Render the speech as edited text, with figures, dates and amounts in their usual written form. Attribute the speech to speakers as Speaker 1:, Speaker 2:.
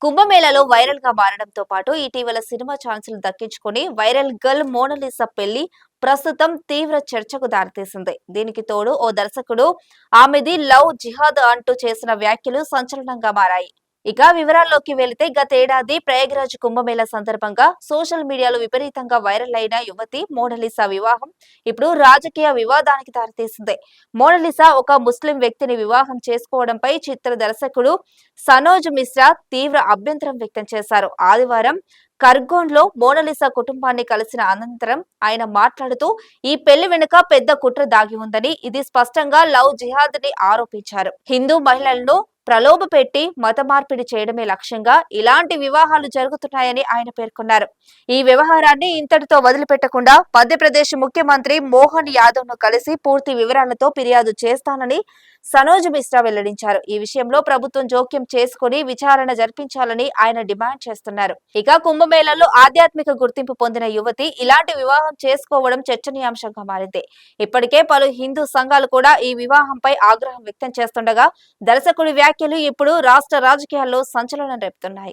Speaker 1: కుంభమేళాలో viral గా మారడంతో పాటు ఇటీవల సినిమా ఛాన్సులు దక్కించుకుని వైరల్ గర్ల్ మోనాలిసా పెళ్లి ప్రస్తుతం తీవ్ర చర్చకు దారితీసింది. దీనికి తోడు ఓ దర్శకుడు ఆమెది లవ్ జిహాద్ అంటూ చేసిన వ్యాఖ్యలు సంచలనంగా మారాయి. ఇక వివరాల్లోకి వెళితే గతేడాది ప్రయాగ్రాజ్ కుంభమేళా సందర్భంగా సోషల్ మీడియాలో విపరీతంగా వైరల్ అయిన యువతి మోనాలిసా వివాహం ఇప్పుడు రాజకీయ వివాదానికి దారితీసింది. మోనాలిసా ఒక ముస్లిం వ్యక్తిని వివాహం చేసుకోవడంపై చిత్ర దర్శకుడు సనోజ్ మిశ్రా తీవ్ర అభ్యంతరం వ్యక్తం చేశారు. ఆదివారం ఖర్గోన్లో మోనాలిసా కుటుంబాన్ని కలిసిన అనంతరం ఆయన మాట్లాడుతూ ఈ పెళ్లి వెనుక పెద్ద కుట్ర దాగి ఉందని, ఇది స్పష్టంగా లవ్ జిహాద్ ని ఆరోపించారు. హిందూ మహిళలను ప్రలోభపెట్టి మత మార్పిడి చేయడమే లక్ష్యంగా ఇలాంటి వివాహాలు జరుగుతున్నాయని ఆయన పేర్కొన్నారు. ఈ వ్యవహారాన్ని ఇంతటితో వదిలిపెట్టకుండా మధ్యప్రదేశ్ ముఖ్యమంత్రి మోహన్ యాదవ్ ను కలిసి పూర్తి వివరాలతో ఫిర్యాదు చేస్తానని సనోజ్ మిశ్రా వెల్లడించారు. ఈ విషయంలో ప్రభుత్వం జోక్యం చేసుకుని విచారణ జరిపించాలని ఆయన డిమాండ్ చేస్తున్నారు. ఇక కుంభమేళాలో ఆధ్యాత్మిక గుర్తింపు పొందిన యువతి ఇలాంటి వివాహం చేసుకోవడం చర్చనీయాంశంగా మారింది. ఇప్పటికే పలు హిందూ సంఘాలు కూడా ఈ వివాహంపై ఆగ్రహం వ్యక్తం చేస్తుండగా దర్శకుడి వ్యాఖ్యలు ఇప్పుడు రాష్ట్ర రాజకీయాల్లో సంచలనం రేపుతున్నాయి.